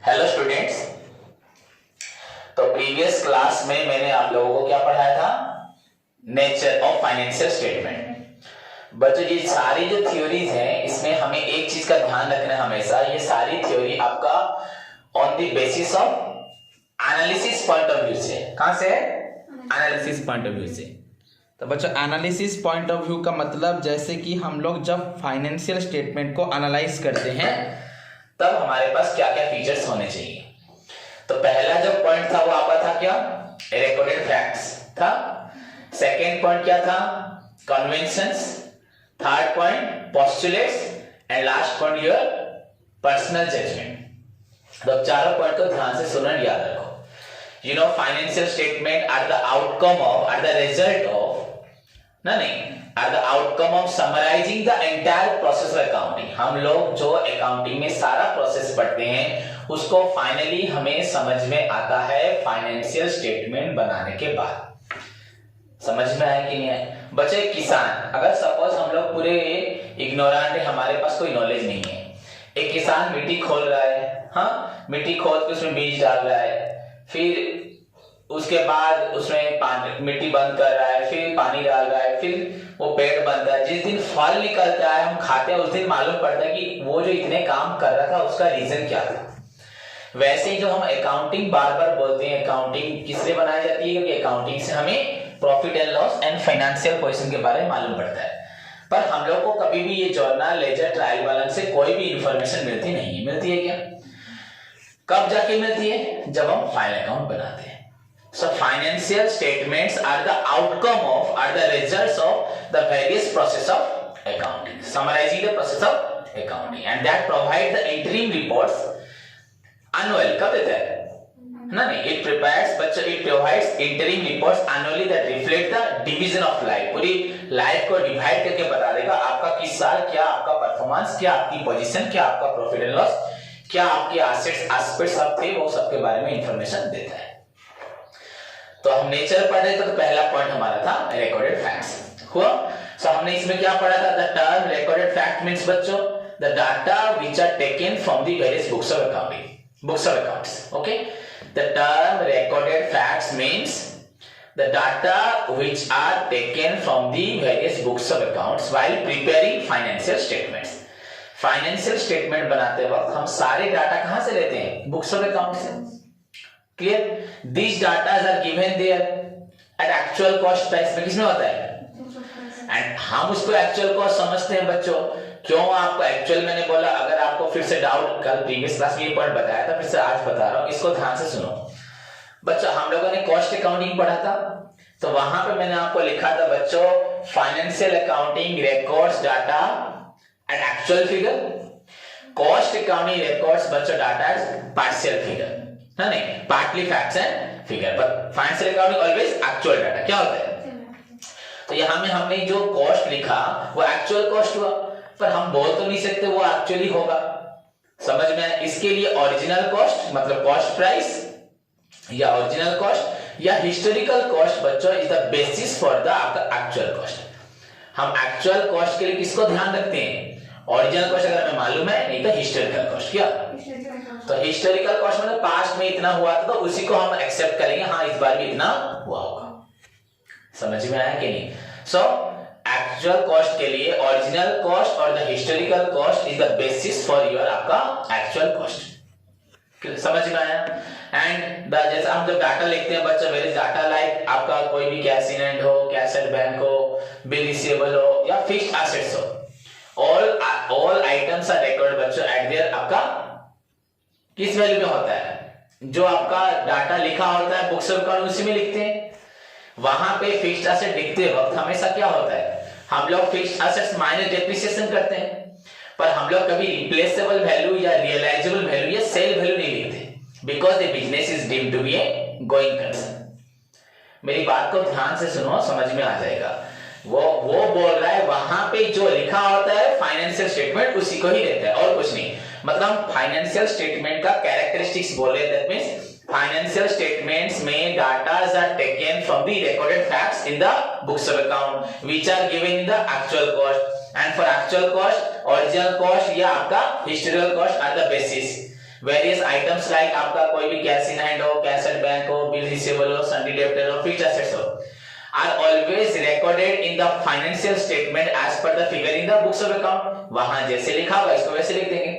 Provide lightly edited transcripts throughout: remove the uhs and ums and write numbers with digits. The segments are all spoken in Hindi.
Hello students. तो प्रीवियस क्लास में मैंने आप लोगों को क्या पढ़ाया था? Nature of financial statement. बच्चों ये सारी जो थ्योरीज हैं इसमें हमें एक चीज का ध्यान रखना है हमेशा, ये सारी थ्योरी आपका on the basis of analysis point of view से। कहां से? एनालिसिस पॉइंट ऑफ व्यू से। तो बच्चों एनालिसिस पॉइंट ऑफ व्यू का मतलब जैसे कि हम लोग जब फाइनेंशियल स्टेटमेंट को एनालाइज करते हैं तब हमारे पास क्या क्या फीचर्स होने चाहिए। तो पहला जो पॉइंट था वो आपका था क्या? रिकॉर्डेड फैक्ट्स था। सेकेंड पॉइंट क्या था? Conventions. Third point postulates and last point your personal judgement. तो चारों पॉइंट को ध्यान से सुनना, याद रखो। You know financial statement are the outcome of, are the result of, are the outcome of summarising the entire process of accounting. हम लोग जो अकाउंटिंग में सारा प्रोसेस पढ़ते हैं उसको फाइनली हमें समझ में आता है फाइनेंशियल स्टेटमेंट बनाने के बाद। समझ में आया कि नहीं आया? बच्चे किसान, अगर सपोज हम लोग पूरे इग्नोरेंट है, हमारे पास कोई नॉलेज नहीं है, एक किसान मिट्टी खोल रहा है, हाँ मिट्टी खोद के उसमें बीज डाल रहा है, फिर उसके बाद उसमें पानी मिट्टी बंद कर रहा है, फिर पानी डाल रहा है, फिर वो पेड़ बनता है। जिस दिन फल निकलता है हम खाते हैं उस दिन मालूम पड़ता है कि वो जो इतने काम कर रहा था उसका रीजन क्या था। वैसे ही जो हम अकाउंटिंग बार बार बोलते हैं, अकाउंटिंग किस लिए बनाई जाती है? क्योंकि अकाउंटिंग से हमें profit and loss and financial position के बारे में मालूम पड़ता है। पर हम लोग को कभी भी ये जर्नल, लेजर, ट्रायल बैलेंस से कोई भी इंफॉर्मेशन मिलती नहीं है। मिलती है क्या? कब जाके मिलती है? जब हम फाइनल अकाउंट बनाते हैं। So financial statements are the outcome of, are the results of the various process of accounting, summarizing the process of accounting, and that provide the interim reports annual. कब देता है? नहीं, it prepares, बच्चों it provides interim reports annually that reflect the division of life. पूरी लाइफ को डिवाइड करके बता देगा आपका किस साल क्या आपका परफॉर्मेंस, क्या आपकी पोजीशन, क्या आपका प्रॉफिट एंड लॉस, क्या आपके एसेट्स एस्पेक्ट्स सब थे, वो सबके बारे में इंफॉर्मेशन देता है। तो हम नेचर पढ़ रहे थे, तो पहला पॉइंट हमारा था रिकॉर्डेड फैक्ट्स हुआ। सो हमने इसमें क्या पढ़ा था? The term recorded fact means बच्चों the data which are taken from the various books of accounting, books of accounts. Okay, the term recorded facts means the data which are taken from the various books of accounts while preparing financial statements. Financial statement बनाते वक्त हम सारे डाटा कहां से लेते हैं? बुक्स ऑफ अकाउंट से। Clear? These data are given there at actual cost price में किसमें होता है? एंड हम उसको एक्चुअल कॉस्ट समझते हैं बच्चों। क्यों आपको एक्चुअल मैंने बोला? अगर आपको फिर से डाउट, कल प्रीवियस क्लास में ये पॉइंट बताया था, फिर से आज बता रहा हूं, इसको ध्यान से सुनो बच्चों। हम लोगों ने कॉस्ट अकाउंटिंग पढ़ा था, तो वहां पे मैंने आपको लिखा था बच्चों financial accounting records data at actual figure, cost accounting records बच्चों डाटा एट पार्शियल फिगर, नहीं partly facts and figure, but financial accounting always actual data. क्या होता है? तो यहां में हमने जो कॉस्ट लिखा वो एक्चुअल कॉस्ट हुआ, पर हम बोल तो नहीं सकते वो एक्चुअली होगा। समझ में? इसके लिए ओरिजिनल कॉस्ट मतलब कॉस्ट प्राइस या ओरिजिनल कॉस्ट या हिस्टोरिकल कॉस्ट बच्चों is the basis for the actual cost. हम एक्चुअल कॉस्ट के लिए किसको ध्यान रखते हैं? ओरिजिनल कॉस्ट अगर हमें मालूम है, नहीं तो हिस्टोरिकल कॉस्ट। क्या? तो हिस्टोरिकल कॉस्ट मतलब पास्ट में इतना हुआ था तो उसी को हम एक्सेप्ट करेंगे, हाँ इस बार भी इतना हुआ होगा। समझ में आया कि नहीं? सो एक्चुअल कॉस्ट के लिए ओरिजिनल कॉस्ट और the historical cost is the basis for your आपका एक्चुअल कॉस्ट। समझ में आया? एंड जैसा हम जब डाटा लिखते हैं बच्चों, वेयर इज डाटा लाइक आपका कोई भी कैश इन हैंड हो, कैश एट बैंक हो, बिल रिसीवेबल हो या फिक्स्ड एसेट्स हो, ऑल आइटम्स आर रिकॉर्ड बच्चों एट देयर आपका किस वैल्यू में होता है? जो आपका डाटा लिखा होता है बुक्स ऑफ अकाउंट उसी में लिखते हैं। वहां पे फिक्स्ड एसेट लिखते वक्त हमेशा क्या होता है? हम लोग फिक्स्ड एसेट्स माइनस डेप्रिसिएशन करते हैं, पर हम लोग कभी रिप्लेसेबल वैल्यू या रियलाइजेबल वैल्यू या सेल वैल्यू नहीं लिखते, because the business is deemed to be a going concern. मेरी बात को ध्यान से सुनो, समझ में आ जाएगा। वो बोल रहा है वहां पे जो लिखा होता है फाइनेंशियल स्टेटमेंट उसी को ही लेता है और कुछ नहीं। मतलब फाइनेंशियल स्टेटमेंट का कैरेक्टरिस्टिक्स बोले, दैट मींस फाइनेंशियल स्टेटमेंट्स में datas are taken from the recorded facts in the books of account which are given in the actual cost, and for actual cost original cost या आपका historical cost are the basis various items like आपका कोई भी कैश इन हैंड हो, कैश एट बैंक हो, बिल रिसीवेबल हो, सन्डी डेब्टर हो, फिक्स्ड एसेट्स हो, are always recorded in the financial statement as per the figure in the books of account। वहां जैसे लिखा होगा इसको वैसे लिख देंगे।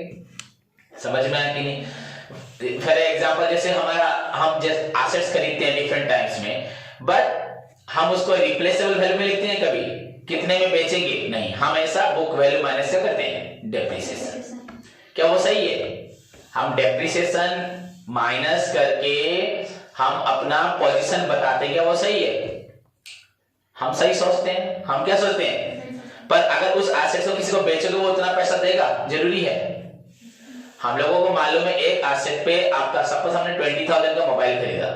समझ में आया कि नहीं? फॉर एग्जांपल जैसे हम जैसे एसेट्स खरीदते हैं डिफरेंट टाइम्स में, बट हम उसको रिप्लेसेबल वैल्यू में लिखते हैं, कभी कितने में बेचेंगे नहीं, हमेशा बुक वैल्यू माइनस से करते हैं डेप्रिसिएशन। क्या वो सही है? हम डेप्रिसिएशन माइनस करके हम अपना पोजीशन बताते हैं, क्या वो सही है? हम सही सोचते हैं, हम क्या सोचते हैं? पर अगर उस एसेट को किसी को बेचोगे वो उतना पैसा देगा, जरूरी है? हम लोगों को मालूम है एक एसेट पे आपका सपोज हमने 20,000 का मोबाइल खरीदा,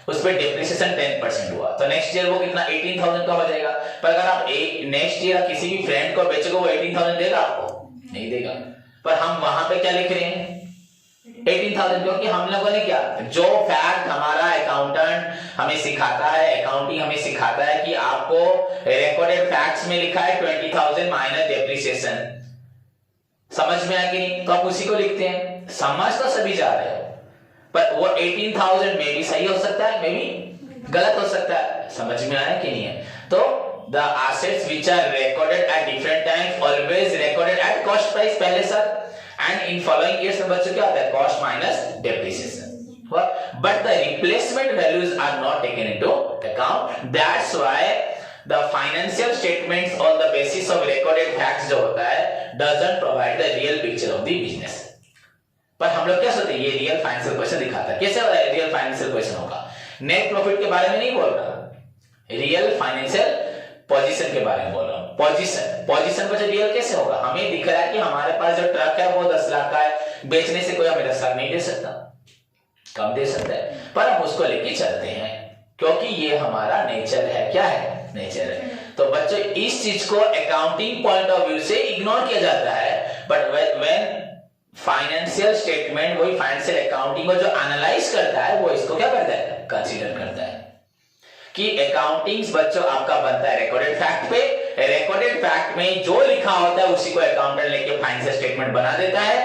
उस पे डेप्रिसिएशन 10% हुआ, तो नेक्स्ट ईयर वो कितना 18,000 का हो जाएगा। पर अगर आप नेक्स्ट ईयर किसी भी फ्रेंड को बेचोगे वो 18,000 देगा आपको? नहीं देगा। पर हम वहां पे क्या लिख रहे हैं? 18,000, क्योंकि हम लोगों ने क्या, जो फैक्ट हमारा अकाउंटेंट हमें सिखाता है, अकाउंटिंग हमें सिखाता है कि आपको रिकॉर्डेड फैक्ट्स में लिखा है 20,000 माइनस डेप्रिसिएशन। समझ में आया कि नहीं? तो आप उसी को लिखते हैं। समझ तो सभी जा रहे हो, पर वो 18,000 में भी सही हो सकता है, में भी गलत हो सकता है। समझ में आया कि नहीं है? तो the assets which are recorded at different times always recorded at cost price पहले sir, and in following years में बच्चों क्या होता है? cost minus depreciation। but the replacement values are not taken into account। that's why the financial statements on the basis of recorded facts जो होता है doesn't provide the real picture of the business। पर हम लोग क्या सोचते हैं? ये रियल फाइनेंशियल क्वेश्चन दिखाता है। कैसे रियल फाइनेंशियल क्वेश्चन होगा? नेट प्रॉफिट के बारे में नहीं बोल रहा, रियल फाइनेंशियल पोजीशन के बारे में बोल रहा हूं। पोजीशन पर रियल कैसे होगा? हमें दिख रहा है कि हमारे पास जो ट्रक है वो 10 लाख का है, बेचने से कोई हमें 10 लाख नहीं दे सकता, कम दे सकता है, पर हम उसको लेके चलते हैं क्योंकि ये हमारा नेचर है। क्या है? नेचर है। तो बच्चों इस चीज को अकाउंटिंग पॉइंट ऑफ व्यू से इग्नोर किया जाता है, बट व्हेन फाइनेंशियल स्टेटमेंट, वही फाइनेंशियल अकाउंटिंग को जो एनालाइज करता है वो इसको क्या करता है? कंसीडर करता है कि अकाउंटिंग बच्चों आपका बनता है रिकॉर्डेड फैक्ट पे। रिकॉर्डेड फैक्ट में जो लिखा होता है उसी को अकाउंटेंट लेके फाइनेंशियल स्टेटमेंट बना देता है।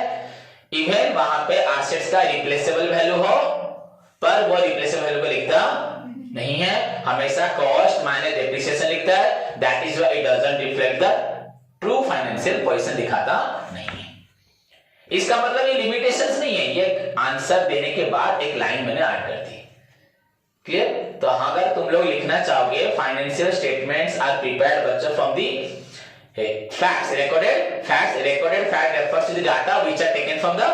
इवन वहां पे एसेट्स का रिप्लेसेबल वैल्यू हो, पर वो रिप्लेसेबल वैल्यू को लिखता नहीं है, हमेशा कॉस्ट माइनस डेप्रिसिएशन लिखता है। That is why it doesn't reflect the true financial position, दिखाता नहीं है। इसका मतलब ये लिमिटेशंस नहीं है, ये आंसर देने के बाद एक लाइन मैंने ऐड कर दी। क्लियर? तो अगर तुम लोग लिखना चाहोगे फाइनेंशियल स्टेटमेंट्स आर प्रिपेयर्ड बच्चों from the facts, recorded fact refers to the data which are taken from the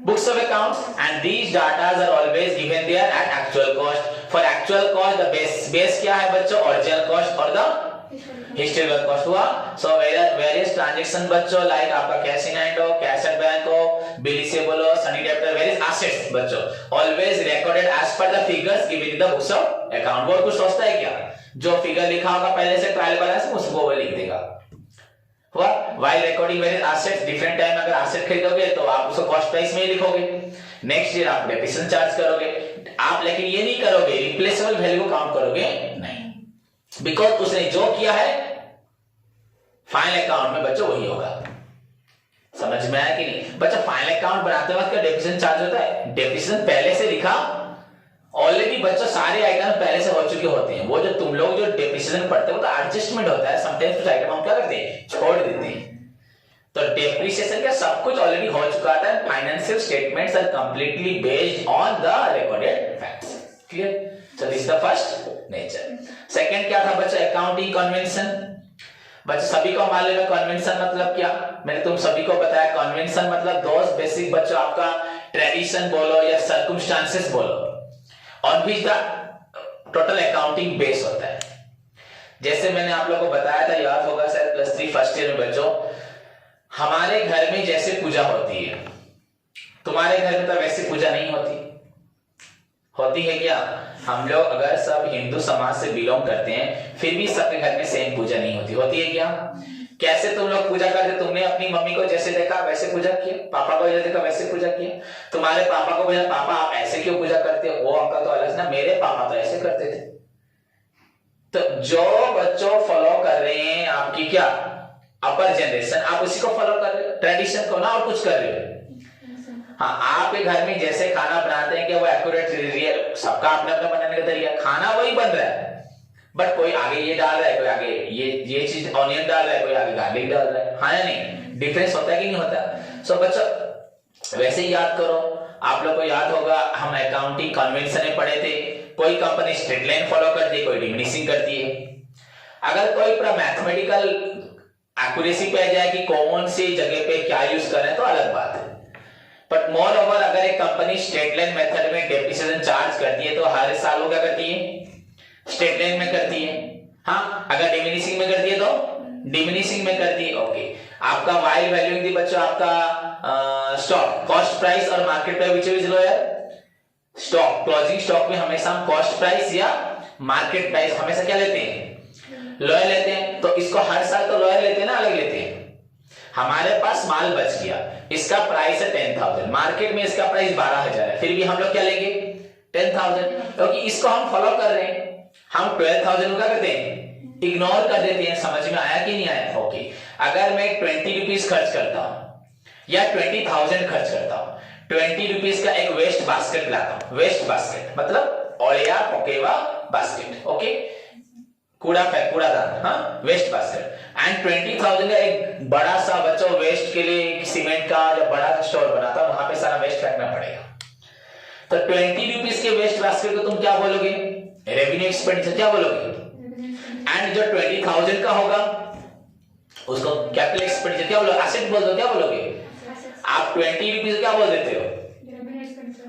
books of accounts, and these data are always given there at actual cost। for actual cost the base क्या है बच्चों? original cost और the historical cost हुआ। so various transaction बच्चों like आपका cash in hand हो, cash at bank हो, bill receivable हो, sundry debtor, various assets बच्चों always recorded as per the figures given in the books of account। वो कुछ सोचता है क्या? जो फिगर लिखा होगा पहले से ट्रायल बैलेंस उसको वो लिख देगा। हुआ? while recording various assets different time अगर एसेट खरीदोगे तो आप उसको कॉस्ट प्राइस में ही लिखोगे, नेक्स्ट ईयर आप डेप्रिसिएशन चार्ज करोगे आप, लेकिन ये नहीं करोगे रिप्लेसेबल वैल्यू को काउंट करोगे नहीं, बिकॉज उसने जो किया है फाइनल अकाउंट में बच्चों वही होगा। समझ में आया कि नहीं? बच्चा फाइनल अकाउंट बनाते वक्त क्या डेप्रिसिएशन चार्ज होता है? डेप्रिसिएशन पहले से लिखा ऑलरेडी बच्चों, सारे आइटम पहले से हो चुके होते हैं। वो जो तुम लोग जो डेप्रिसिएशन पढ़ते हो तो एडजस्टमेंट होता है, समटाइम्स कुछ आइटम हम क्या करते हैं? छोड़ देते हैं। तो डेप्रिसिएशन क्या सब कुछ ऑलरेडी हो चुका था। Financial statements are completely based on the recorded facts. Clear? So this is the first nature. Second क्या था बच्चों? Accounting convention. बच्चों सभी को मालूम है कन्वेंशन मतलब क्या? मैंने तुम सभी को बताया कन्वेंशन मतलब दोस्त बेसिक बच्चों आपका ट्रेडिशन बोलो या सर्कमस्टांसेस बोलो on which the total accounting base होता है। जैसे मैंने आप लोगों को बताया था, याद होगा शायद +3 फर्स्ट ईयर में बच्चों, हमारे घर में जैसे पूजा होती है तुम्हारे घर में तो वैसे पूजा नहीं होती, होती है क्या? हम लोग अगर सब हिंदू समाज से बिलोंग करते हैं फिर भी सबके घर में सेम पूजा नहीं होती, होती है क्या? कैसे तुम लोग पूजा करते? तुमने अपनी मम्मी को जैसे देखा वैसे पूजा किया, पापा को जैसे देखा वैसे पूजा किया। तुम्हारे पापा को बोला पापा आप ऐसे क्यों पूजा करते हो? वो अंकल तो अलग ना, मेरे पापा तो ऐसे करते थे। तो जो बच्चों फॉलो कर रहे हैं आपकी क्या अपर जनरेशन, आप उसी को फॉलो कर रहे हो, ट्रेडिशन को ना, और कुछ कर रहे हो। हाँ, आपके घर में जैसे खाना बनाते हैं कि वो एक्यूरेट रियल, सबका अपना अपना बनाने का तरीका, खाना वही बन रहा है, बट कोई आगे ये डाल रहा है, कोई आगे ये चीज ऑनियन डाल रहा है, कोई आगे गार्लिक डाल रहा है, हाँ या नहीं, डिफरेंस होता है कि नहीं होता। सो बच्चों वैसे ही याद करो, आप लोग को याद होगा हम अकाउंटिंग कन्वेंशन में पढ़े थे, कोई कंपनी स्ट्रेट लाइन फॉलो करती है, कोई डिमिनिशिंग करती है। अगर कोई पूरा मैथमेटिकल एक्यूरेसी पे आ जाए कि कौन सी जगह पे क्या यूज कर रहे हैं तो अलग बात है, बट मोर ओवर अगर एक कंपनी स्ट्रेट लाइन मेथड में डेप्रिसिएशन चार्ज करती है तो हर साल वो क्या करती है, स्ट्रेट लाइन में करती है। हाँ, अगर डिमिनिशिंग में करती है तो डिमिनिशिंग में करती है। ओके, आपका वाइल वैल्यूइंग दी बच्चों, आपका स्टॉक कॉस्ट प्राइस और market price which is lower, stock closing stock में हमेशा हम कॉस्ट प्राइस या मार्केट प्राइस हमेशा क्या लेते हैं, लोअर लेते हैं। तो इसको हर साल तो लोअर लेते हैं ना, अलग लेते हैं। हमारे पास माल बच गया, इसका प्राइस है 10,000, मार्केट में इसका प्राइस 12,000 है, फिर भी हम लोग क्या लेंगे 10,000, क्योंकि इसको हम फॉलो कर रहे हैं। हम 12,000 को क्या करते हैं, इग्नोर कर देते हैं। समझ में आया कि नहीं आया? ओके, अगर मैं 20 रुपीज खर्च करता हूं या 20,000 खर्च करता हूं, 20 रुपीज का एक वेस्ट बास्केट लाता हूं, वेस्ट बास्केट मतलब ओलिया पकेवा बास्केट, ओके, कूड़ादान, हाँ, वेस्ट बास्केट, एंड 20,000 का एक बड़ा सा बच्चों वेस्ट के लिए सीमेंट का या बड़ा सा स्टोर बनाता हूं, वहां पे सारा वेस्ट फेंकना पड़ेगा। तो 20 रुपीज के वेस्ट बास्केट को तुम क्या बोलोगे, रेवेन्यू एक्सपेंडिचर क्या बोलोगे, एंड जो 20,000 का होगा उसको कैपिटल एक्सपेंडिचर क्या बोलोगे, एसेट बोल दो, क्या बोलोगे आप, 20 रुपीज क्या बोल देते हो,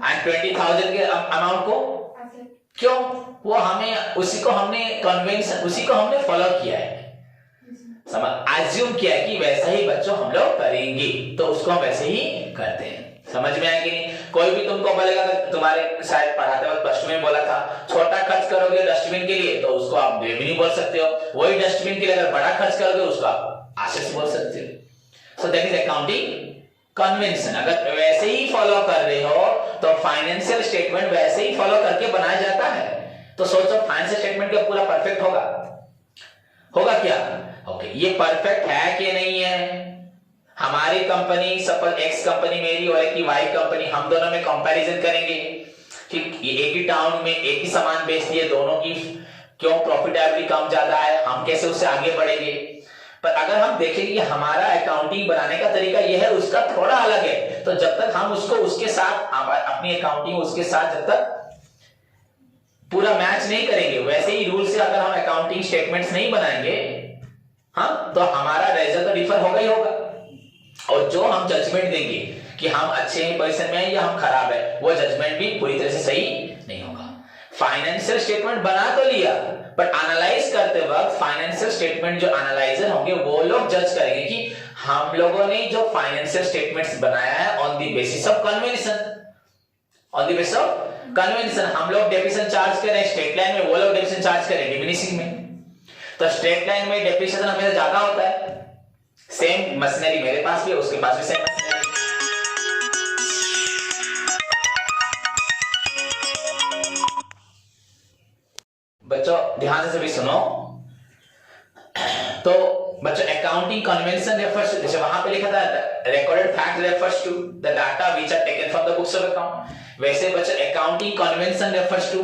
एंड 20,000 के अमाउंट को क्यों, वो हमें उसी को हमने कन्वेंशन, उसी को हमने फॉलो किया है, समझ अज्यूम किया कि वैसा ही बच्चों हम लोग करेंगे, तो उसको हम वैसे ही करते हैं। समझ में आएगी नहीं? कोई भी तुमको बोलेगा, तुम्हारे शायद पढ़ाते वक्त फर्स्ट में बोला था छोटा खर्च करोगे डस्टबिन के लिए तो उसको आप रेवेन्यू बोल सकते हो, वही डस्टबिन के लिए अगर बड़ा खर्च करोगे उसको आप एसेट्स बोल सकते हो। So that is accounting convention. अगर वैसे ही फॉलो कर रहे हो तो फाइनेंशियल स्टेटमेंट वैसे ही फॉलो करके बनाया जाता है। तो सोचो फाइनेंशियल स्टेटमेंट क्या पूरा परफेक्ट होगा क्या? ओके, ये परफेक्ट है कि नहीं है? हमारी कंपनी सपोज एक्स कंपनी मेरी और एक ही वाई कंपनी, हम दोनों में कंपैरिजन करेंगे कि एक ही टाउन में एक ही सामान बेचती है, दोनों की क्यों प्रॉफिटेबिलिटी कम ज्यादा है, हम कैसे उससे आगे बढ़ेंगे। पर अगर हम देखें कि हमारा अकाउंटिंग बनाने का तरीका यह है, उसका थोड़ा अलग है, तो जब तक हम उसको उसके साथ अपनी अकाउंटिंग उसके साथ जब तक पूरा मैच नहीं करेंगे, वैसे ही रूल से अगर हम अकाउंटिंग स्टेटमेंट्स नहीं बनाएंगे, हाँ, तो हमारा रिजल्ट तो डिफर होगा ही होगा। और जो हम जजमेंट देंगे कि हम अच्छे पोजीशन में हैं या हम खराब है, वो जजमेंट भी पूरी तरह से सही नहीं होगा। फाइनेंशियल स्टेटमेंट बना तो लिया, बट एनालाइज करते वक्त फाइनेंशियल स्टेटमेंट जो एनालाइजर होंगे वो लोग जज करेंगे कि हम लोगों ने जो फाइनेंशियल स्टेटमेंट्स बनाया है on the basis of convention, on the basis of convention. हम लोग डेप्रिसिएशन चार्ज करें स्ट्रेट लाइन में, वो लोग डेप्रिसिएशन चार्ज करें डिमिनिशिंग में। तो स्ट्रेट लाइन में डेप्रिसिएशन हमेशा ज्यादा होता है, सेम मशीनरी मेरे पास भी है, उसके पास भी सेम मशीनरी। बच्चों ध्यान से सभी सुनो। तो बच्चों अकाउंटिंग कन्वेंशन रेफर्स, जैसे वहां पे लिखा था recorded fact refers to the data which are taken from the books of account, वैसे बच्चों accounting convention refers to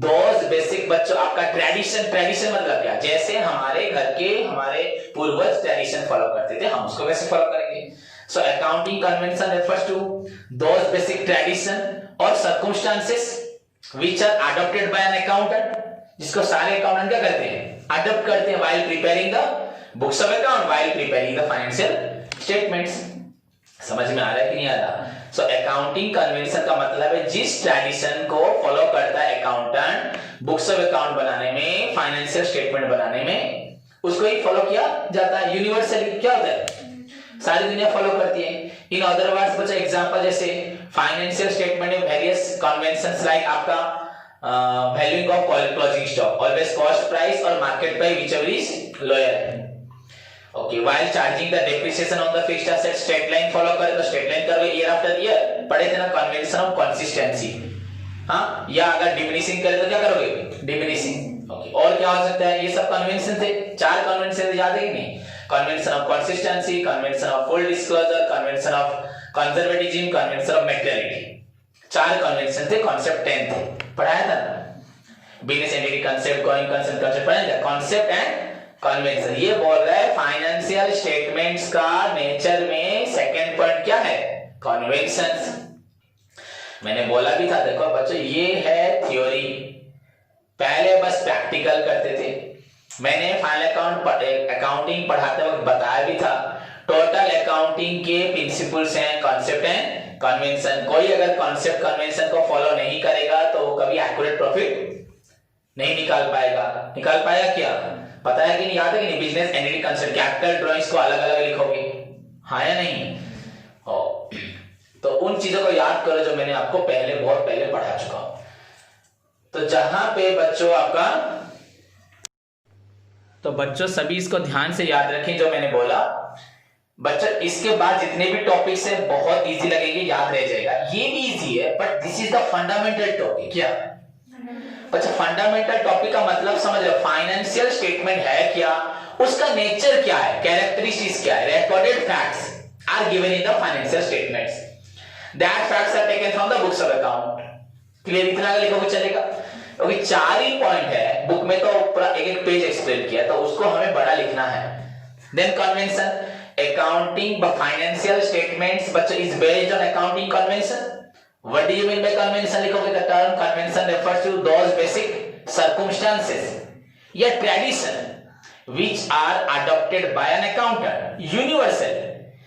those basic बच्चों आपका ट्रेडिशन मतलब क्या, जैसे हमारे घर के हमारे पूर्वज ट्रेडिशन फॉलो करते थे हम उसको वैसे फॉलो करेंगे। So accounting convention refers to those basic tradition और circumstances which are adopted by an accountant, जिसको सारे अकाउंटेंट क्या करते हैं, अडॉप्ट करते हैं while preparing the books of account, while preparing the financial statements. समझ में आ रहा है कि नहीं आ रहा? सो अकाउंटिंग कन्वेंशन का मतलब है जिस ट्रेडिशन को फॉलो करता है अकाउंटेंट बुक्स ऑफ अकाउंट बनाने में, फाइनेंशियल स्टेटमेंट बनाने में, उसको ही फॉलो किया जाता है। यूनिवर्सली क्या होता है, सारी दुनिया फॉलो करती है। इन अदर वर्ड्स बच्चा एग्जांपल जैसे फाइनेंशियल स्टेटमेंट में वेरियस कन्वेंशंस लाइक आपका valuing of closing stock, always cost price और market price whichever is lower. Okay, while charging the depreciation on the fixed asset, straight line follow करे तो स्ट्रेट लाइन करोगे ईयर आफ्टर ईयर, पढ़े थे ना कन्वेंशन ऑफ कंसिस्टेंसी, हाँ, या अगर डिमिनिशिंग करे तो क्या करोगे, डिमिनिशिंग। ओके, और क्या हो सकता है, ये सब कन्वेंशन थे, 4 कन्वेंशन याद है कि नहीं, convention of consistency, convention of full disclosure, convention of conservatism, convention of materiality, 4 convention थे, कॉन्सेप्ट 10 थे, पढ़ाया था ना। Business entity concept, going concept, concept पढ़ाया था, कॉन्सेप्ट एंड कन्वेंशन। ये बोल रहा है फाइनेंशियल स्टेटमेंट्स का नेचर में सेकंड पॉइंट क्या है, कन्वेंशंस। मैंने बोला भी था, देखो बच्चों ये है थ्योरी, पहले बस प्रैक्टिकल करते थे। मैंने फाइनल अकाउंटिंग पढ़ाते वक्त बताया भी था, टोटल अकाउंटिंग के प्रिंसिपल्स हैं, कॉन्सेप्ट हैं, कन्वेंशन। कोई अगर कॉन्सेप्ट कन्वेंशन को फॉलो नहीं करेगा तो वो कभी एक्यूरेट प्रॉफिट नहीं निकाल पाएगा। निकाल पाएगा क्या, पता है कि नहीं, याद है कि नहीं, business entity concept, capital drawings को अलग अलग लिखोगे, हाँ या नहीं? तो उन चीजों को याद करो जो मैंने आपको पहले, बहुत पहले पढ़ा चुका हूं। तो जहां पे बच्चों आपका, तो बच्चों सभी इसको ध्यान से याद रखें जो मैंने बोला। बच्चों इसके बाद जितने भी टॉपिक्स है बहुत इजी लगेंगे, याद रह जाएगा। ये भी इजी है but this is the fundamental topic. क्या बच्चा, फंडामेंटल टॉपिक का मतलब समझ लो, फाइनेंशियल स्टेटमेंट है क्या, उसका नेचर क्या है, कैरेक्टरिस्टिक्स क्या है, recorded facts are given in the financial statements, that facts are taken from the books of account. Clear, इतना लिखोगे चलेगा, क्योंकि 4 ही पॉइंट है, बुक में तो पूरा एक पेज एक्सप्लेन किया, तो उसको हमें बड़ा लिखना है। Then convention, accounting financial statements बच्चों is based on accounting convention. What do you mean by convention? लिखोगे, the term convention refers to those basic circumstances या tradition which are adopted by an accountant universal,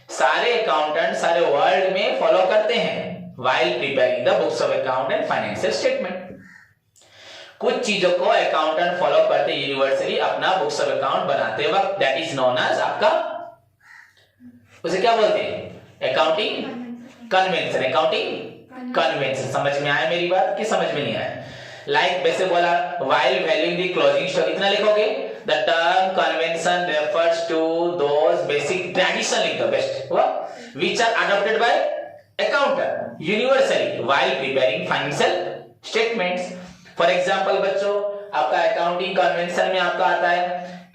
सारे अकाउंटेंट सारे वर्ल्ड में फॉलो करते हैं while preparing the books of account and financial statement। कुछ चीजों को अकाउंटेंट फॉलो करते यूनिवर्सली अपना बुक्स ऑफ अकाउंट बनाते वक्त, दैट इज नोन एज आपका, उसे क्या बोलते हैं, अकाउंटिंग कन्वेंशन। अकाउंटिंग कन्वेंशन समझ में आया मेरी बात कि समझ में नहीं आया? लाइक वैसे बोला, while valuing the closing stock, इतना लिखोगे, the term convention refers to those basic tradition, लिख दो बेस्ट हुआ, which are adopted by accountant universally while preparing financial statements। For example बच्चों, आपका अकाउंटिंग कन्वेंशन में आपका आता है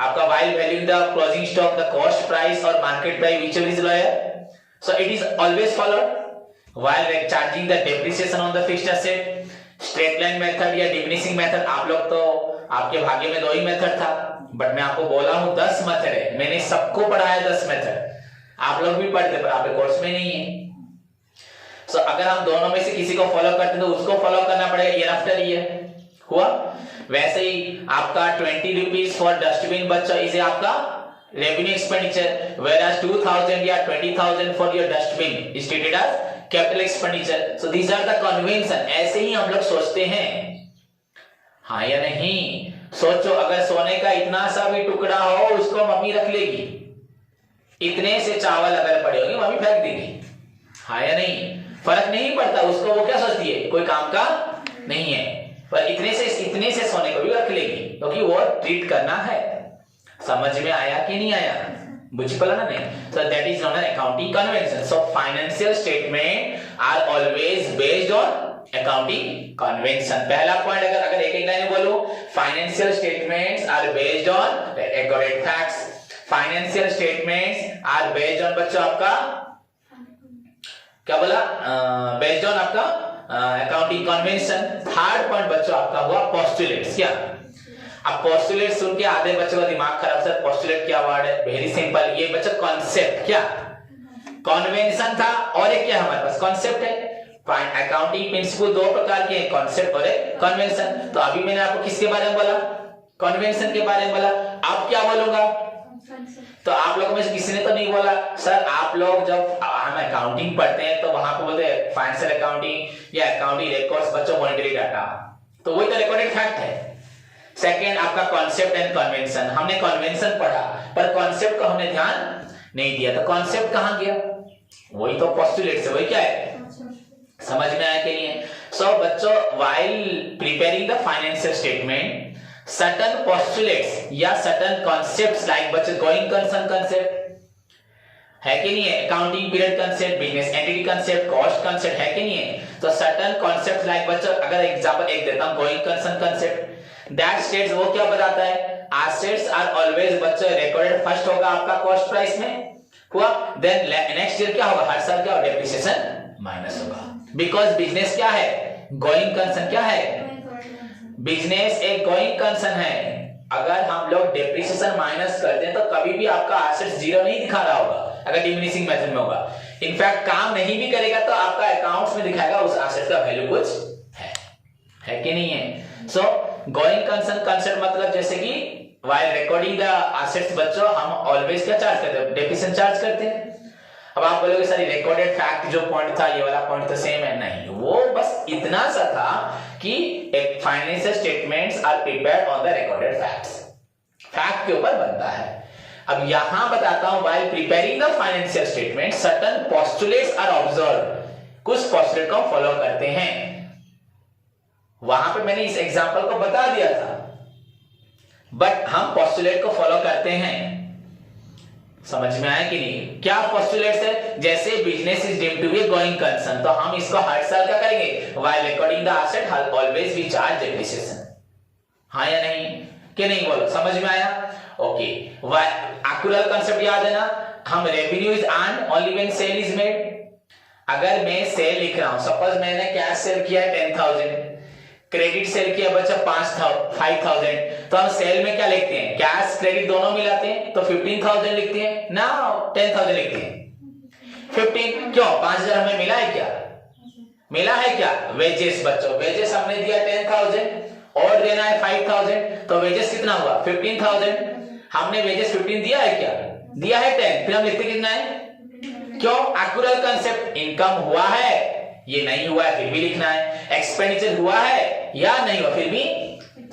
आपका while valuing the closing stock, the cost price or market price whichever is lower, so it is always followed while charging the depreciation on the fixed asset। Straight line method या डिमिनिशिंग मेथड, आप लोग तो आपके भाग्य में 2 ही मेथड था, बट मैं आपको बोला हूं 10 मेथड है, मैंने सबको पढ़ाया 10 मेथड, आप लोग भी पढ़ते पर आपके कोर्स में नहीं है। सो अगर हम दोनों में से किसी को फॉलो करते तो उसको फॉलो करना पड़ेगा ईयर आफ्टर ईयर हुआ। वैसे ही आपका 20 रुपीज फॉर डस्टबिन बच्चा, इसे आपका रेवेन्यू एक्सपेंडिचर, whereas 2000 या 20,000 for your dustbin is treated as capital expenditure. So these are the convention. ऐसे ही हम लोग सोचते हैं, हाँ या नहीं? सोचो अगर सोने का इतना सा भी टुकड़ा हो उसको मम्मी रख लेगी, इतने से चावल अगर पड़े होंगे मम्मी फेंक देगी, हाँ या नहीं? फर्क नहीं पड़ता उसको, वो क्या सोचती है कोई काम का नहीं है, पर इतने से सोने को भी रख लेगी क्योंकि वो ट्रीट करना है। समझ में आया कि नहीं आया? बुझ पड़ा ना नहीं? So that is not an accounting convention. So financial statement are always based on accounting convention। पहला पॉइंट अगर एक लाइन में बोलूं, financial statements are based on accurate facts। financial statements are based on बच्चों आपका क्या बोला, based on आपका accounting convention। थर्ड पॉइंट बच्चों आपका हुआ postulates। क्या अब पोस्टुलेट सुन के आधे बच्चों का दिमाग खराब, सर पोस्टुलेट क्या वर्ड है? वेरी सिंपल, ये बच्चों कॉन्सेप्ट, क्या कन्वेंशन था और एक क्या हमारे पास कॉन्सेप्ट है। अकाउंटिंग प्रिंसिपल 2 प्रकार के हैं, कॉन्सेप्ट और एक कन्वेंशन। तो अभी मैंने आपको किसके बारे में बोला, कन्वेंशन के बारे में बोला। अब क्या बोलूंगा, तो आप लोगों में से किसी ने तो नहीं बोला सर आप लोग जब हम अकाउंटिंग पढ़ते हैं तो वहां पे बोलते हैं फाइनेंशियल अकाउंटिंग या अकाउंटिंग रिकॉर्ड्स बच्चों मॉनिटरी डाटा, तो वही तो रिकॉर्डेड फैक्ट है। सेकेंड आपका कॉन्सेप्ट एंड कन्वेंशन, हमने कन्वेंशन पढ़ा पर कॉन्सेप्ट को हमने ध्यान नहीं दिया, तो कॉन्सेप्ट कहां गया? वही तो पोस्टुलेट से, वही क्या है, समझ में आया कि नहीं है? सो बच्चों while preparing the financial statement certain postulates या सर्टेन कॉन्सेप्ट्स लाइक बच्चों गोइंग कंसर्न कंसेप्ट है कि नहीं है, accounting period concept, business entity concept, cost concept है कि नहीं है? तो सर्टेन कॉन्सेप्ट्स लाइक बच्चों अगर एग्जांपल एक देता हूं, going concern concept that states, वो क्या बताता है, एसेट्स आर ऑलवेज बच्चों रिकॉर्डेड फर्स्ट होगा आपका कॉस्ट प्राइस में, हुआ। देन नेक्स्ट ईयर क्या होगा, हर साल क्या होगा, डेप्रिसिएशन माइनस होगा, बिकॉज बिजनेस क्या है, गोइंग कंसर्न क्या है, बिजनेस एक गोइंग कंसर्न है। अगर हम लोग डेप्रिसिएशन माइनस करते हैं तो कभी भी आपका एसेट्स जीरो नहीं दिखा रहा होगा, अगर डिमिनिशिंग मेथड में होगा। इनफैक्ट काम नहीं भी करेगा तो आपका अकाउंट्स में दिखाएगा उस एसेट का वैल्यू कुछ है कि नहीं है। सो गोइंग कंसर्न कंसेप्ट मतलब जैसे कि while recording the assets बच्चों हम ऑलवेज क्या चार्ज करते हैं, डेप्रिसिएशन चार्ज करते हैं। अब आप बोलोगे सर रिकॉर्डेड फैक्ट जो पॉइंट था ये वाला पॉइंट तो सेम है, नहीं, वो बस इतना सा था कि एक financial statements are prepared on the recorded facts, fact के ऊपर बनता है। अब यहां बताता हूं while preparing the financial statement certain postulates are observed, कुछ पोस्टुलेट को फॉलो करते हैं। वहां पे मैंने इस एग्जांपल को बता दिया था, बट हम पोस्टुलेट को फॉलो करते हैं। समझ में आया कि नहीं, क्या पोस्टुलेट्स है, जैसे business is deemed to be going concern तो हम इसको हर साल क्या करेंगे, while recording the asset always we charge depreciation, हाँ या नहीं, कि नहीं, बोलो समझ में आया। ओके, एक्चुअल कांसेप्ट याद है ना, हम revenue is earned only when sale is made. अगर मैं सेल लिख रहा हूं, सपोज मैंने कैश सेल किया 10,000, क्रेडिट सेल किया बच्चा 5,000, तो हम सेल में क्या लिखते हैं, कैश क्रेडिट दोनों मिलाते हैं तो 15,000 लिखते हैं ना, 10,000 लिखते हैं 15, क्यों, 5,000 हमें मिला है क्या, मिला है क्या, वेजेस बच्चों, वेजेस हमने दिया 10,000 और देना है 5,000, तो वेजेस कितना हुआ 15,000, हमने वेजेस 15 दिया है क्या, दिया है 10, फिर हम लिखते कितना है, क्यों, एक्चुअल कांसेप्ट, इनकम हुआ है, ये नहीं हुआ है फिर भी लिखना है, एक्सपेंडिचर हुआ है या नहीं हुआ फिर भी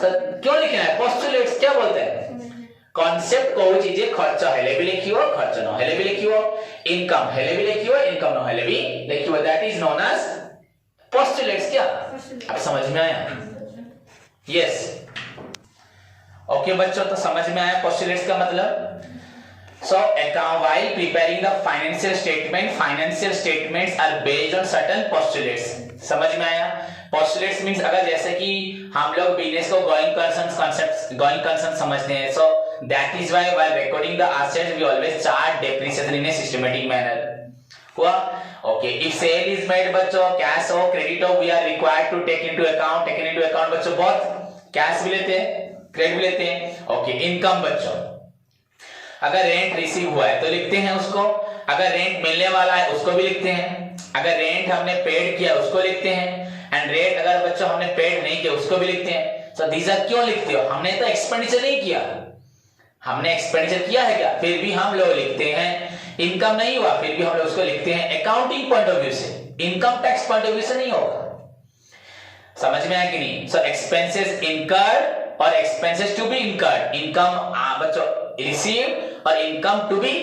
क्यों लिखना है। पोस्टुलेट्स क्या बोलते हैं, कॉन्सेप्ट को चीजें खर्च हेले भी लिखियो, खर्च न हेले भी लिखियो, इनकम हेले भी लिखियो, इनकम न हेले भी लिखियो, that is known as postulates. क्या अब समझ में आया, यस, ओके बच्चों, तो समझ में आया पोस्टुलेट्स का मतलब। So, while preparing the financial statements are based on certain postulates. समझ में आया, postulates means अगर जैसे कि हम लोग बिजनेस को going concern समझते हैं, so that is why while recording the assets we always chart depreciation in a systematic manner. हुआ, okay, if sale is made बच्चों, cash हो credit हो, we are required to take into account बच्चों, बहुत कैश भी लेते हैं, क्रेडिट भी लेते हैं। okay, इनकम बच्चों, अगर रेंट रिसीव हुआ है तो लिखते हैं उसको, अगर रेंट मिलने वाला है उसको भी लिखते हैं, अगर रेंट हमने पेड किया उसको लिखते हैं, एंड रेंट अगर बच्चों हमने पेड नहीं किया उसको भी लिखते हैं। तो दीज आर, क्यों लिखते हो, हमने तो एक्सपेंडिचर नहीं किया, हमने एक्सपेंडिचर किया है क्या, फिर भी हम लोग लिखते हैं, इनकम नहीं हुआ फिर भी हम लोग उसको लिखते हैं, अकाउंटिंग पॉइंट ऑफ व्यू से, income tax point of view से नहीं होगा। समझ में आया कि नहीं। सो एक्सपेंसेस इनकर्ड और expenses to be incurred, income बच्चों रिसीव्ड और इनकम टू बी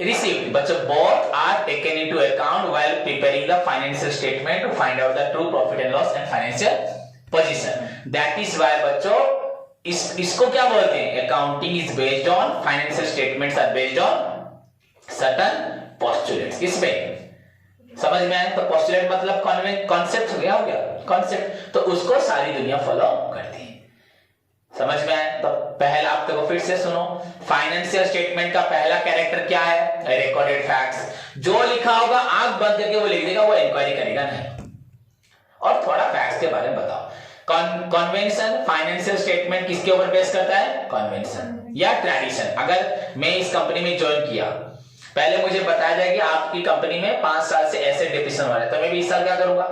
received बच्चों both are taken into account while preparing the financial statement to find out the true profit and loss and financial position. That is why बच्चों इसको क्या बोलते हैं, accounting is based on, financial statements are based on certain postulates। इसमें समझ में आया, तो postulate मतलब कॉन्सेप्ट हो गया कॉन्सेप्ट, तो उसको सारी दुनिया फॉलो करती है। समझ में आया, तो पहला आप देखो फिर से सुनो, फाइनेंशियल स्टेटमेंट का पहला कैरेक्टर क्या है, रिकॉर्डेड फैक्ट्स। जो लिखा होगा आंख बंद करके वो लिख देगा, वो इंक्वायरी करेगा नहीं। और थोड़ा फैक्ट्स के बारे में बताओ। कन्वेंशन, फाइनेंशियल स्टेटमेंट किसके ऊपर बेस करता है, कन्वेंशन या ट्रेडिशन। अगर मैं इस कंपनी में ज्वाइन किया, पहले मुझे बताया जाए कि आपकी कंपनी में 5 साल से एसेट डिप्रिसिएशन हो रहा है, तो मैं 20 साल क्या करूंगा,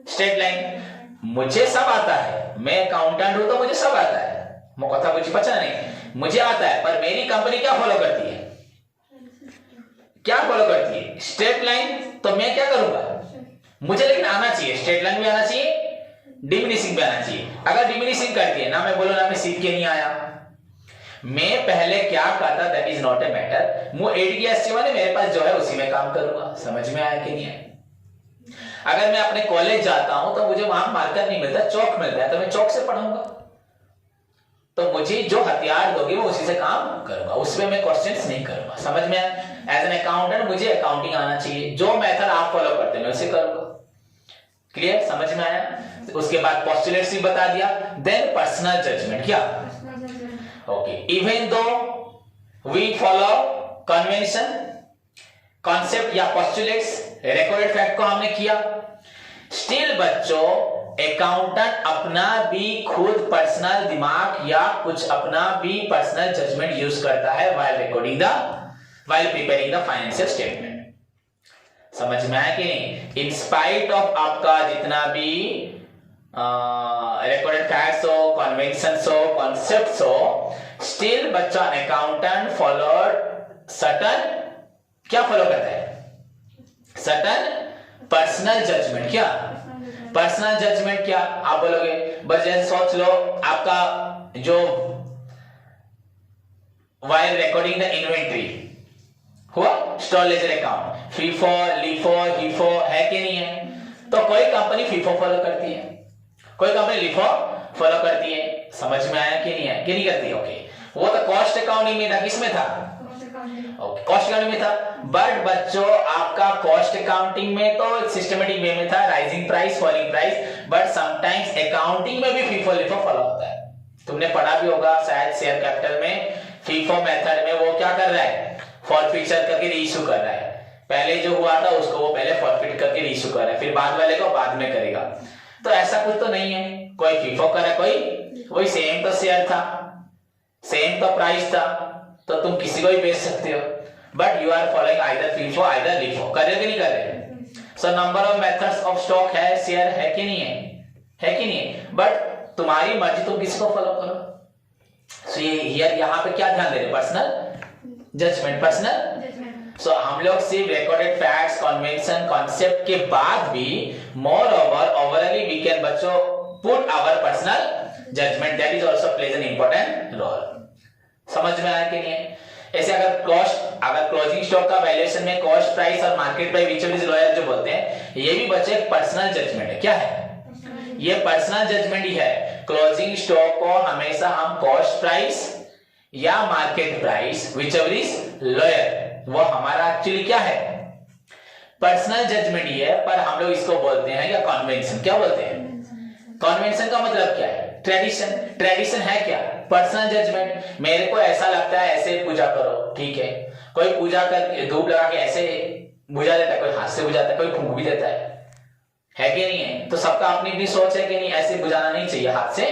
स्ट्रेट लाइन, मुझे सब आता है, मैं अकाउंटेंट हूं तो मुझे सब आता है, मुझे कुछ पता नहीं, मुझे आता है, पर मेरी कंपनी क्या फॉलो करती है, क्या फॉलो करती है, स्ट्रेट लाइन, तो मैं क्या करूंगा, मुझे लेकिन आना चाहिए, स्ट्रेट लाइन भी आना चाहिए, डिमिनिशिंग भी आना चाहिए। अगर डिमिनिशिंग करती है ना, मैं बोलूं ना मैं सीख के नहीं आया, मैं पहले क्या करता, that is not a matter, मुझे 8 की एसटी वाले मेरे पास जो है उसी में काम करूंगा। समझ में आया कि नहीं है। अगर मैं अपने कॉलेज जाता हूं तो मुझे वहां मार्कर नहीं मिलता, चौक मिलता है, तो मैं चौक से पढ़ूंगा, तो मुझे जो हथियार दोगे वो उसी से काम करूंगा, उसमें मैं क्वेश्चंस नहीं करूंगा। समझ में आया, एज एन अकाउंटेंट मुझे अकाउंटिंग आना चाहिए, जो मेथड आप फॉलो करते हैं मैं उसे करूंगा। क्लियर, समझ में आया। उसके बाद पोस्टुलेट्स भी बता दिया, देन पर्सनल जजमेंट। क्या, okay, even though we follow convention concept या पोस्टुलेट्स, रिकॉर्डेड फैक्ट को हमने किया। स्टिल बच्चों अकाउंटेंट अपना भी खुद पर्सनल दिमाग या कुछ अपना भी पर्सनल जजमेंट यूज करता है while preparing the financial statement। समझ में आया कि नहीं? इन स्पाइट ऑफ आपका जितना भी रिकॉर्डेड फैक्ट्स हो, कन्वेंशंस हो, कॉन्सेप्ट्स हो, स्टिल बच्चा अकाउंटेंट क्या फॉलो करता है? Certain personal judgement. क्या पर्सनल जजमेंट? क्या आप बोलोगे? बस जैसे सोच लो आपका जो while recording the inventory हुआ store ledger account, FIFO, LIFO, HIFO है कि नहीं है? तो कोई कंपनी फीफो फॉलो करती है, कोई कंपनी लीफो फॉलो करती है। समझ में आया कि नहीं है? कि नहीं करती? ओके, वो तो कॉस्ट अकाउंटिंग में था। किसमें था? ओके, कॉस्ट अकाउंटिंग में था। बट बच्चों आपका कॉस्ट अकाउंटिंग में तो सिस्टमेटिक वे में था, rising price, falling price. But sometimes accounting में भी फीफो लीफो फॉलो होता है। तुमने पढ़ा भी होगा शायद शेयर कैपिटल में, फीफो मेथड में वो क्या कर रहा है? फॉरफिचर करके रीइश्यू कर रहा है। पहले जो हुआ था उसको वो पहले फॉरफिट करके रीइश्यू कर रहा है, फिर बाद वाले को बाद में करेगा। तो ऐसा कुछ तो नहीं है, कोई फीफो करे, कोई वही सेम तो शेयर था, सेम तो प्राइस था, तो तुम किसी को भी बेच सकते हो। But you are following either FIFO either LIFO. कर रहे हो कि नहीं कर रहे? So number of methods of stock है, शेयर है कि नहीं है? है कि नहीं है? बट तुम्हारी मर्जी, तुम किसको फॉलो करो। सो ये यहाँ पे क्या ध्यान दे रहे? Personal judgement, personal. सो हम लोग सिर्फ रिकॉर्डेड फैक्ट्स, कन्वेंशन, कॉन्सेप्ट के बाद भी मोर ओवरऑली वी कैन बच्चों put our personal judgement, that is also plays an important role. समझ में आया कि नहीं है? ऐसे अगर क्लोजिंग स्टॉक का वैल्यूएशन में कॉस्ट प्राइस और market price which is lower जो बोलते हैं, ये भी बच्चे एक पर्सनल जजमेंट है। क्या है? ये पर्सनल जजमेंट ही है। क्लोजिंग स्टॉक को हमेशा हम कॉस्ट प्राइस या market price which ever is lower, वो हमारा एक्चुअली क्या है? पर्सनल जजमेंट ही है। पर हम लोग इसको बोलते हैं या कन्वेंशन। क्या बोलते हैं? कन्वेंशन का मतलब क्या है? ट्रेडिशन। ट्रेडिशन है क्या? Personal judgement. मेरे को ऐसा लगता है ऐसे पूजा करो, ठीक है। कोई पूजा कर धूप लगा के ऐसे बुझा देता है, कोई हाथ से बुझाता है, कोई फूंक भी देता है कि नहीं है? तो सबका अपनी अपनी सोच है कि नहीं, ऐसे बुझाना नहीं चाहिए, हाथ से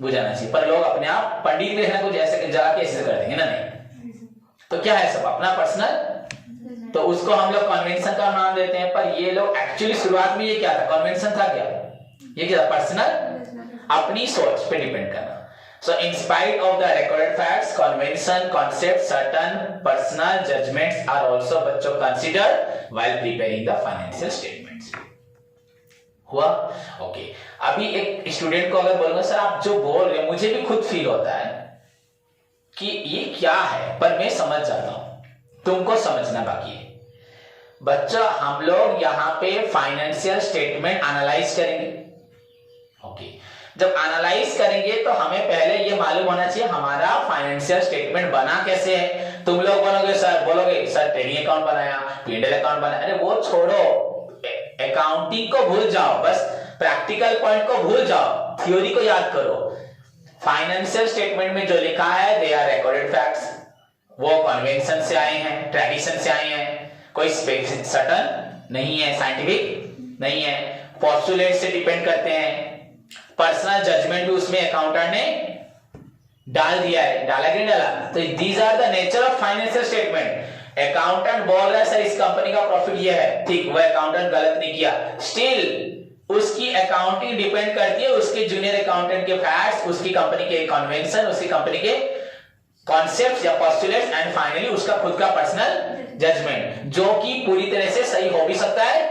बुझाना चाहिए। पर लोग अपने आप पंडित भी देखना कुछ ऐसे जला के ऐसे कर देंगे ना, नहीं। तो क्या है? सब अपना पर्सनल, तो उसको हम लोग कन्वेंशन का नाम देते हैं। पर ये लोग एक्चुअली शुरुआत में ये क्या था? कन्वेंशन था क्या? ये क्या था? पर्सनल, अपनी सोच पे डिपेंड करना। So in spite of the recorded facts, convention, concept, certain personal judgments are also बच्चों considered while preparing the financial statements। हुआ? ओके। अभी एक स्टूडेंट को अगर बोलूंगा सर आप जो बोल रहे हैं मुझे भी खुद फील होता है कि ये क्या है, पर मैं समझ जाता हूं, तुमको समझना बाकी है। बच्चा हम लोग यहाँ पे फाइनेंशियल स्टेटमेंट एनालाइज करेंगे। ओके, जब एनालाइज करेंगे तो हमें पहले ये मालूम होना चाहिए हमारा फाइनेंशियल स्टेटमेंट बना कैसे है। तुम लोग बोलोगे सर ट्रेडिंग अकाउंट बनाया, P&L अकाउंट बनाया। अरे वो छोड़ो, अकाउंटिंग को भूल जाओ, बस प्रैक्टिकल पॉइंट को भूल जाओ, थ्योरी को याद करो। फाइनेंशियल स्टेटमेंट में जो लिखा है दे आर रिकॉर्डेड फैक्ट्स, वो कन्वेंशन से आए हैं, ट्रेडिशन से आए हैं, कोई स्पेसिफिक सर्टेन नहीं है, साइंटिफिक नहीं है, पोस्टुलेट से डिपेंड करते हैं। पर्सनल जजमेंट भी उसमें अकाउंटेंट ने डाल दिया है, डाला कि नहीं डाला? तो these are the nature of financial statement. Accountant बोल रहा है सर इस कंपनी का प्रॉफिट ये है, ठीक, वह अकाउंटेंट गलत नहीं किया, स्टिल उसकी अकाउंटिंग डिपेंड करती है उसके जूनियर अकाउंटेंट के फैक्ट्स, उसकी कंपनी के कन्वेंशन, उसकी कंपनी के कॉन्सेप्ट्स या पोस्टुलेट्स, एंड फाइनली उसका खुद का पर्सनल जजमेंट, जो कि पूरी तरह से सही हो भी सकता है,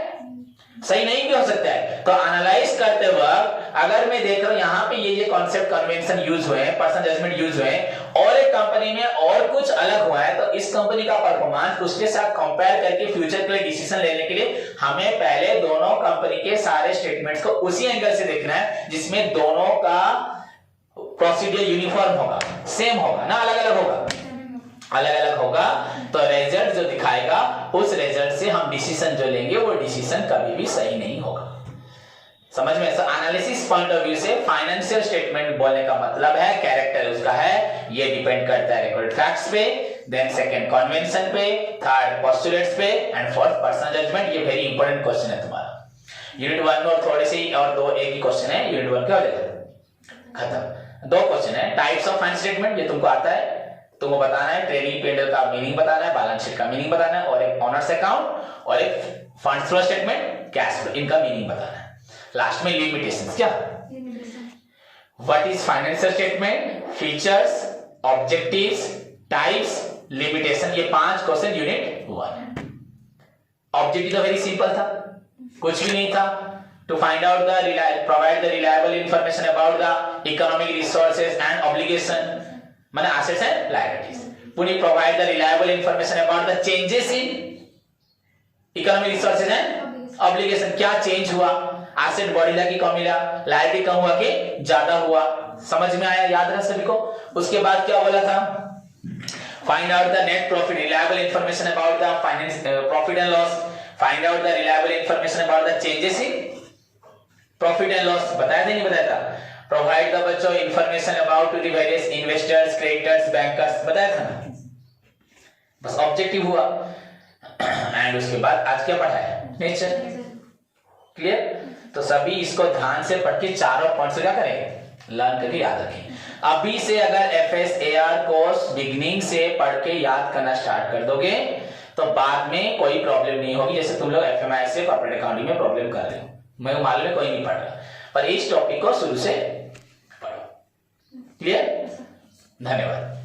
सही नहीं भी हो सकता है। तो एनालाइज करते वक्त अगर मैं देख रहा हूं यहाँ पे ये कॉन्सेप्ट कन्वेंशन यूज हुए हैं, पर्सनल जजमेंट यूज हुए हैं, और एक कंपनी में और कुछ अलग हुआ है, तो इस कंपनी का परफॉर्मेंस उसके साथ कंपेयर करके फ्यूचर के लिए डिसीजन लेने के लिए हमें पहले दोनों कंपनी के सारे स्टेटमेंट्स को उसी एंगल से देखना है जिसमें दोनों का प्रोसीजर यूनिफॉर्म होगा, सेम होगा ना, अलग अलग होगा, अलग अलग होगा। तो रिजल्ट जो दिखाएगा उस रिजल्ट से हम डिसीजन जो लेंगे वो डिसीजन कभी भी सही नहीं होगा। समझ में? एनालिसिस पॉइंट ऑफ व्यू से फाइनेंशियल स्टेटमेंट बोलने का मतलब है कैरेक्टर उसका है, ये डिपेंड करता है रिकॉर्डेड फैक्ट्स पे, देन सेकंड कन्वेंशन पे, थर्ड पोस्टुलेट्स पे एंड फोर्थ पर्सनल जजमेंट। ये वेरी इंपॉर्टेंट क्वेश्चन है तुम्हारा। यूनिट 1 में और थोड़े से और दो एक ही क्वेश्चन है, यूनिट 1 क्या हो जाएगा खत्म। दो क्वेश्चन है, टाइप्स ऑफ फाइनेंशियल स्टेटमेंट ये तुमको आता है, तुमको बताना है ट्रेडिंग पीरियड का मीनिंग बताना है, बैलेंस शीट का मीनिंग बताना है, और एक ऑनर्स अकाउंट और एक fund flow statement, cash flow, इनका मीनिंग बताना है। लास्ट में लिमिटेशंस, क्या what is financial statement, features, objectives, types, limitation, ये 5 क्वेश्चन यूनिट 1। ऑब्जेक्टिव तो वेरी सिंपल था, कुछ भी नहीं था, to find out the provide the reliable information about the economic resources and obligation, माने assets and liabilities. Would you provide the reliable information about the changes in economic resources and obligation? क्या चेंज हुआ, एसेट बढ़िला कि कमिला, लायबिलिटी कम हुआ कि ज्यादा हुआ, समझ में आया, याद रहा सभी को। उसके बाद क्या बोला था, find out the net profit, reliable information about the finance profit and loss, find out the reliable information about the changes in profit and loss, बताया था नहीं बताया था। प्रोवाइड द बच्चों information about the various investors, creditors, bankers, बताया था ना, बस ऑब्जेक्टिव हुआ। एंड उसके बाद आज क्या पढ़ा है, नेचर, क्लियर। तो सभी इसको ध्यान से पढ़ के चारों पॉइंट्स क्या करेंगे, लर्न करके याद रखें। अभी से अगर FSAR कोर्स बिगिनिंग से पढ़ के याद करना स्टार्ट कर दोगे तो बाद में कोई प्रॉब्लम नहीं होगी। जैसे तुम लोग FMIS कॉर्पोरेट अकाउंटिंग में प्रॉब्लम कर रहे हो, मैं मालूम है कोई नहीं पढ़ रहा, पर इस टॉपिक को शुरू से पढ़ो, क्लियर। धन्यवाद।